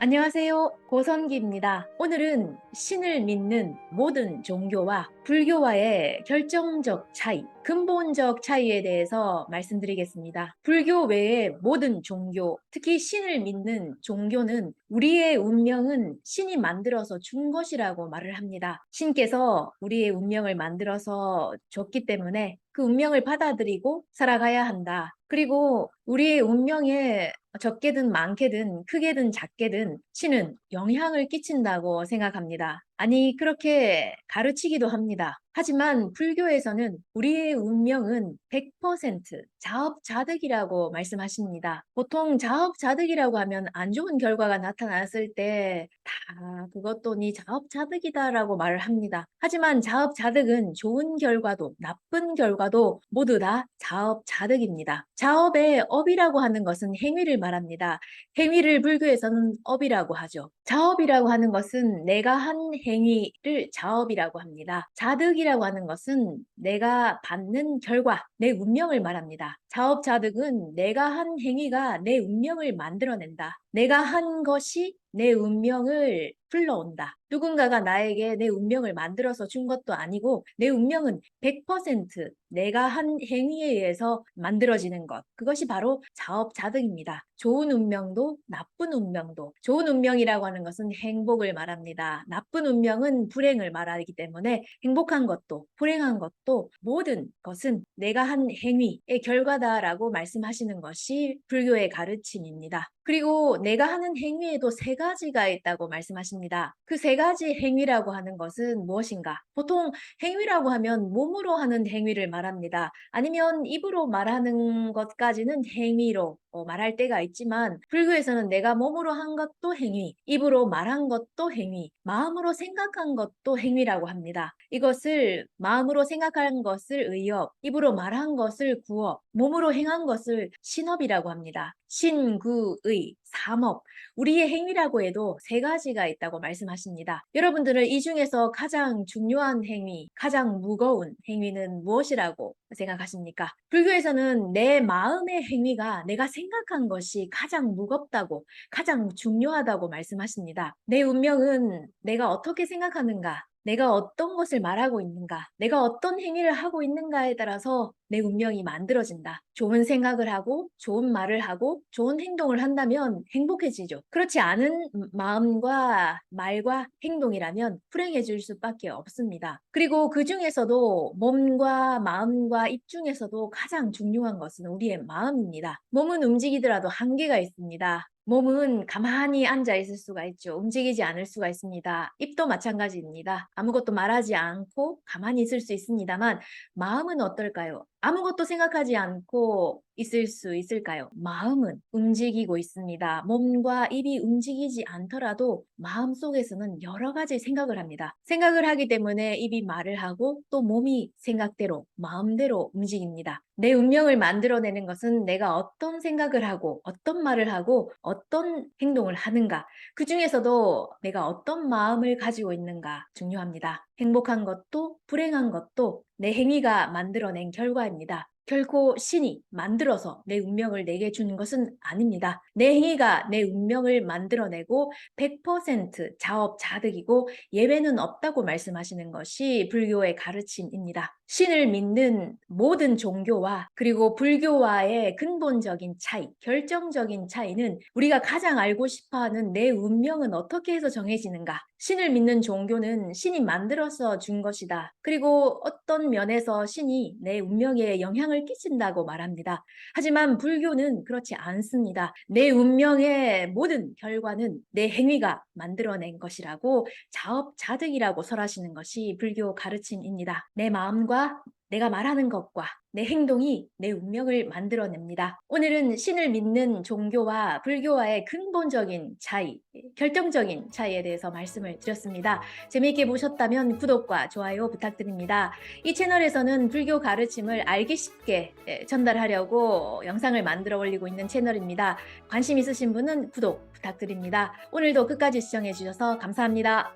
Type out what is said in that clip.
안녕하세요. 고선기입니다. 오늘은 신을 믿는 모든 종교와 불교와의 결정적 차이, 근본적 차이에 대해서 말씀드리겠습니다. 불교 외의 모든 종교, 특히 신을 믿는 종교는 우리의 운명은 신이 만들어서 준 것이라고 말을 합니다. 신께서 우리의 운명을 만들어서 줬기 때문에 그 운명을 받아들이고 살아가야 한다. 그리고 우리의 운명에 적게든 많게든 크게든 작게든 신은 영향을 끼친다고 생각합니다. 아니, 그렇게 가르치기도 합니다. 하지만 불교에서는 우리의 운명은 100% 자업자득이라고 말씀하십니다. 보통 자업자득이라고 하면 안 좋은 결과가 나타났을 때 다 그것도 네 자업자득이다라고 말을 합니다. 하지만 자업자득은 좋은 결과도 나쁜 결과도 모두 다 자업자득입니다. 자업의 업이라고 하는 것은 행위를 말합니다. 행위를 불교에서는 업이라고 하죠. 자업이라고 하는 것은 내가 한 행위를 자업이라고 합니다. 자득이라고 하는 것은 내가 받는 결과, 내 운명을 말합니다. 자업자득은 내가 한 행위가 내 운명을 만들어낸다. 내가 한 것이 내 운명을 불러온다. 누군가가 나에게 내 운명을 만들어서 준 것도 아니고 내 운명은 100% 내가 한 행위에 의해서 만들어지는 것. 그것이 바로 자업자득입니다. 좋은 운명도 나쁜 운명도. 좋은 운명이라고 하는 것은 행복을 말합니다. 나쁜 운명은 불행을 말하기 때문에 행복한 것도 불행한 것도 모든 것은 내가 한 행위의 결과다라고 말씀하시는 것이 불교의 가르침입니다. 그리고 내가 하는 행위에도 세 가지가 있다고 말씀하십니다. 그 세 가지 행위라고 하는 것은 무엇인가? 보통 행위라고 하면 몸으로 하는 행위를 말합니다. 아니면 입으로 말하는 것까지는 행위로 말할 때가 있지만 불교에서는 내가 몸으로 한 것도 행위, 입으로 말한 것도 행위, 마음으로 생각한 것도 행위라고 합니다. 이것을 마음으로 생각한 것을 의업, 입으로 말한 것을 구업, 몸으로 행한 것을 신업이라고 합니다. 신구의, 삼업, 우리의 행위라고 해도 세 가지가 있다고 말씀하십니다. 여러분들은 이 중에서 가장 중요한 행위, 가장 무거운 행위는 무엇이라고 생각하십니까? 불교에서는 내 마음의 행위가 내가 생각한 것이 가장 무겁다고, 가장 중요하다고 말씀하십니다. 내 운명은 내가 어떻게 생각하는가, 내가 어떤 것을 말하고 있는가, 내가 어떤 행위를 하고 있는가에 따라서 내 운명이 만들어진다. 좋은 생각을 하고, 좋은 말을 하고, 좋은 행동을 한다면 행복해지죠. 그렇지 않은 마음과 말과 행동이라면 불행해질 수밖에 없습니다. 그리고 그 중에서도 몸과 마음과 입 중에서도 가장 중요한 것은 우리의 마음입니다. 몸은 움직이더라도 한계가 있습니다. 몸은 가만히 앉아 있을 수가 있죠. 움직이지 않을 수가 있습니다. 입도 마찬가지입니다. 아무것도 말하지 않고 가만히 있을 수 있습니다만 마음은 어떨까요? 아무것도 생각하지 않고 있을 수 있을까요? 마음은 움직이고 있습니다. 몸과 입이 움직이지 않더라도 마음속에서는 여러 가지 생각을 합니다. 생각을 하기 때문에 입이 말을 하고 또 몸이 생각대로, 마음대로 움직입니다. 내 운명을 만들어내는 것은 내가 어떤 생각을 하고 어떤 말을 하고 어떤 행동을 하는가. 그 중에서도 내가 어떤 마음을 가지고 있는가 중요합니다. 행복한 것도 불행한 것도 내 행위가 만들어낸 결과입니다. 결코 신이 만들어서 내 운명을 내게 주는 것은 아닙니다. 내 행위가 내 운명을 만들어내고 100% 자업자득이고 예외는 없다고 말씀하시는 것이 불교의 가르침입니다. 신을 믿는 모든 종교와 그리고 불교와의 근본적인 차이, 결정적인 차이는 우리가 가장 알고 싶어하는 내 운명은 어떻게 해서 정해지는가? 신을 믿는 종교는 신이 만들어서 준 것이다. 그리고 어떤 면에서 신이 내 운명에 영향을 끼친다고 말합니다. 하지만 불교는 그렇지 않습니다. 내 운명의 모든 결과는 내 행위가 만들어낸 것이라고 자업자득이라고 설하시는 것이 불교 가르침입니다. 내 마음과 내가 말하는 것과 내 행동이 내 운명을 만들어냅니다. 오늘은 신을 믿는 종교와 불교와의 근본적인 차이, 결정적인 차이에 대해서 말씀을 드렸습니다. 재미있게 보셨다면 구독과 좋아요 부탁드립니다. 이 채널에서는 불교 가르침을 알기 쉽게 전달하려고 영상을 만들어 올리고 있는 채널입니다. 관심 있으신 분은 구독 부탁드립니다. 오늘도 끝까지 시청해 주셔서 감사합니다.